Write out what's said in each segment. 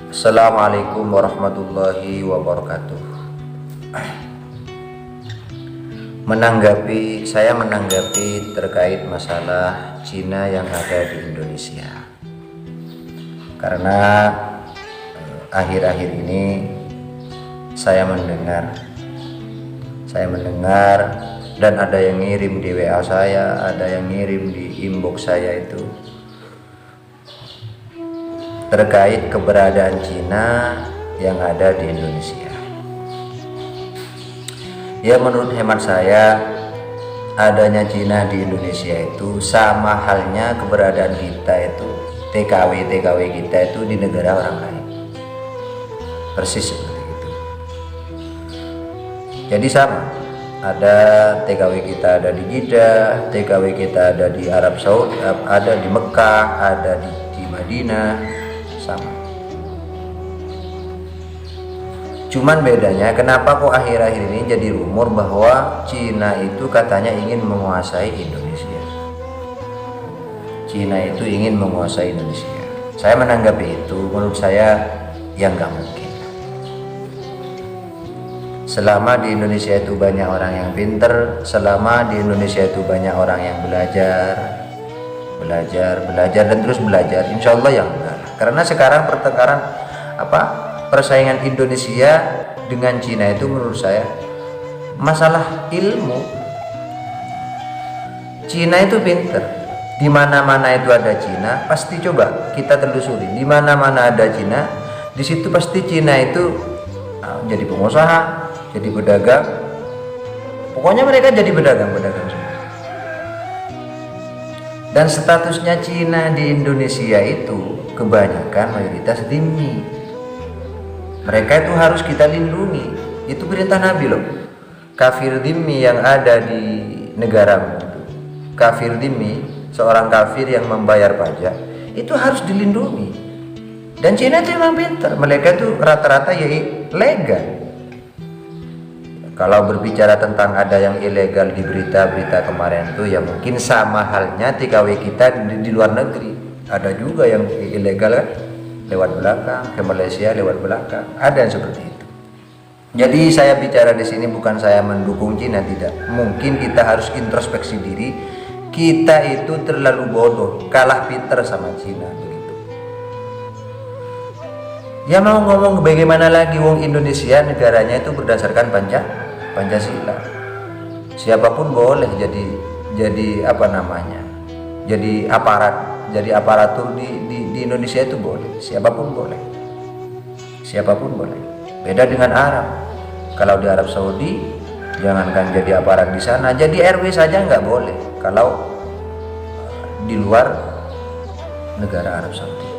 Assalamualaikum warahmatullahi wabarakatuh. Saya menanggapi terkait masalah Cina yang ada di Indonesia. Karena akhir-akhir ini saya mendengar dan ada yang ngirim di WA saya, ada yang ngirim di inbox saya itu terkait keberadaan Cina yang ada di Indonesia. Ya, menurut hemat saya, adanya Cina di Indonesia itu sama halnya keberadaan kita itu, TKW kita itu di negara orang lain, persis seperti itu. Jadi sama, ada TKW kita ada di Jeddah, TKW kita ada di Arab Saudi, ada di Mekah, ada di Madinah, sama. Cuman bedanya kenapa kok akhir-akhir ini jadi rumor bahwa Cina itu katanya ingin menguasai Indonesia. Cina itu ingin menguasai Indonesia. Saya menanggapi itu, menurut saya yang nggak mungkin. Selama di Indonesia itu banyak orang yang pinter, selama di Indonesia itu banyak orang yang belajar dan terus belajar, insya Allah yang enggak. Karena sekarang persaingan Indonesia dengan Cina itu menurut saya masalah ilmu. Cina itu pinter, di mana-mana itu ada Cina, pasti coba kita telusuri, di mana-mana ada Cina, di situ pasti Cina itu jadi pengusaha, jadi pedagang, pokoknya mereka jadi pedagang semua. Dan statusnya Cina di Indonesia itu kebanyakan mayoritas dhimmi. Mereka itu harus kita lindungi. Itu perintah Nabi loh. Kafir dhimmi yang ada di negaramu itu, kafir dhimmi, seorang kafir yang membayar pajak, itu harus dilindungi. Dan Cina itu memang pintar. Mereka itu rata-rata ya legal. Kalau berbicara tentang ada yang ilegal di berita-berita kemarin itu, ya mungkin sama halnya TKW kita di luar negeri. Ada juga yang ilegal kan, lewat belakang ke Malaysia, lewat belakang. Ada yang seperti itu. Jadi saya bicara di sini bukan saya mendukung Cina, tidak. Mungkin kita harus introspeksi diri. Kita itu terlalu bodoh, kalah pinter sama Cina begitu. Ya mau ngomong bagaimana lagi, wong Indonesia negaranya itu berdasarkan Pancasila. Siapapun boleh jadi aparatur di Indonesia itu boleh. Siapapun boleh. Beda dengan Arab. Kalau di Arab Saudi, jangankan jadi aparat di sana, jadi RW saja nggak boleh kalau di luar negara Arab Saudi.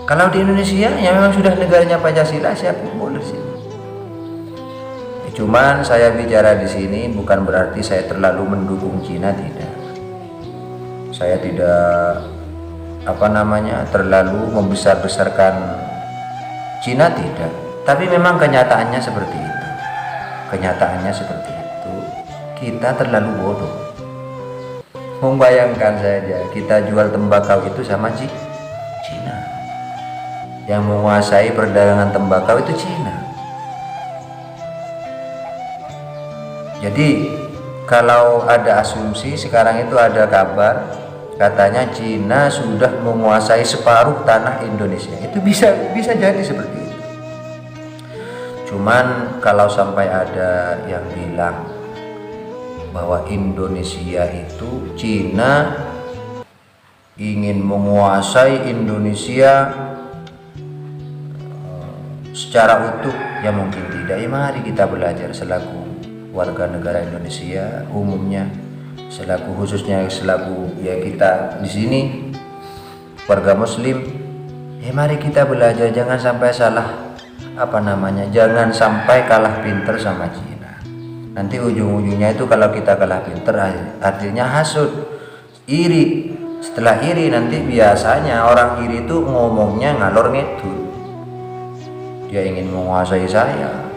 Kalau di Indonesia yang memang sudah negaranya Pancasila, siapapun boleh sih. Cuman saya bicara di sini bukan berarti saya terlalu mendukung Cina, tidak. Saya tidak terlalu membesar-besarkan Cina, tidak. Tapi memang kenyataannya seperti itu. Kita terlalu bodoh. Membayangkan saja kita jual tembakau itu sama Cina. Yang menguasai perdagangan tembakau itu Cina. Jadi kalau ada asumsi sekarang itu ada kabar katanya Cina sudah menguasai separuh tanah Indonesia, itu bisa jadi seperti itu. Cuman kalau sampai ada yang bilang bahwa Indonesia itu Cina ingin menguasai Indonesia secara utuh, ya mungkin tidak. Ya mari kita belajar selaku warga negara Indonesia umumnya, khususnya ya kita di sini warga Muslim, ya mari kita belajar, jangan sampai jangan sampai kalah pinter sama Cina. Nanti ujung-ujungnya itu kalau kita kalah pinter, artinya hasud, iri. Setelah iri nanti biasanya orang iri itu ngomongnya ngalor ngidul. Dia ingin menguasai saya.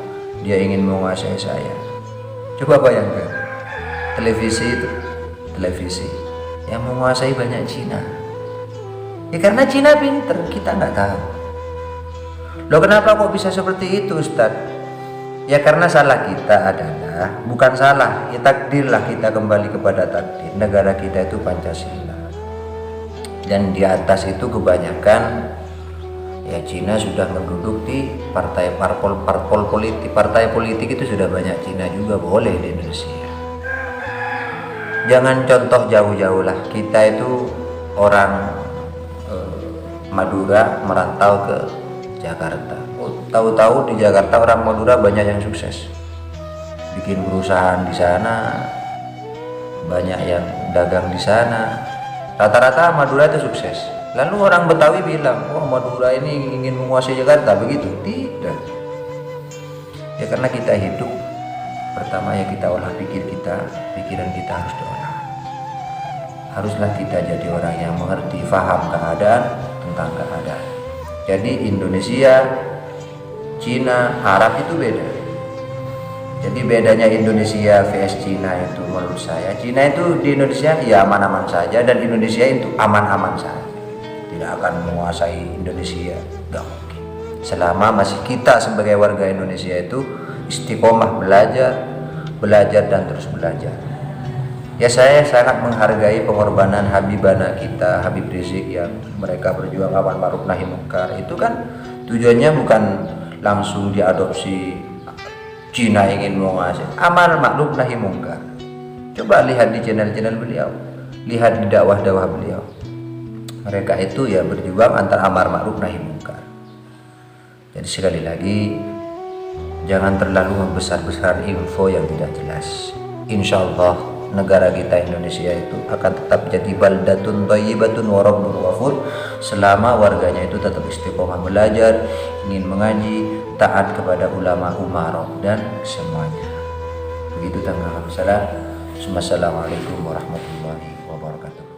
Coba bayangkan, televisi yang menguasai banyak Cina. Ya karena Cina pinter, kita nggak tahu. Loh kenapa kok bisa seperti itu Ustadz? Ya karena salah kita adalah, bukan salah, ya takdirlah kita kembali kepada takdir. Negara kita itu Pancasila. Dan di atas itu kebanyakan ya Cina sudah menduduki parpol politik. Partai politik itu sudah banyak Cina juga boleh di Indonesia. Jangan contoh jauh-jauh lah. Kita itu orang Madura merantau ke Jakarta. Tahu-tahu di Jakarta orang Madura banyak yang sukses, bikin perusahaan di sana, banyak yang dagang di sana. Rata-rata Madura itu sukses. Lalu orang Betawi bilang, wah Madura ini ingin menguasai Jakarta, begitu? Tidak. Ya karena kita hidup, pertama ya kita olah pikiran kita harus diolah. Haruslah kita jadi orang yang mengerti, paham keadaan tentang keadaan. Jadi Indonesia, Cina, Arab itu beda. Jadi bedanya Indonesia vs Cina itu menurut saya, Cina itu di Indonesia ya aman-aman saja, dan Indonesia itu aman-aman saja. Tidak akan menguasai Indonesia, nggak mungkin. Selama masih kita sebagai warga Indonesia itu istiqomah belajar dan terus belajar. Ya saya sangat menghargai pengorbanan Habibana kita, Habib Rizik, yang mereka berjuang amar ma'ruf nahi munkar. Itu kan tujuannya bukan langsung diadopsi Cina ingin menguasai, amar ma'ruf nahi munkar. Coba lihat di channel-channel beliau, lihat di dakwah-dakwah beliau. Mereka itu ya berjuang antara amar ma'ruf nahi munkar. Jadi sekali lagi, jangan terlalu membesar-besar info yang tidak jelas. Insya Allah negara kita Indonesia itu akan tetap jadi baldatun thayyibatun wa rabbun ghafur selama warganya itu tetap istiqomah belajar, ingin mengaji, taat kepada ulama umarah dan semuanya. Begitu tanggapan saya. Wassalamualaikum warahmatullahi wabarakatuh.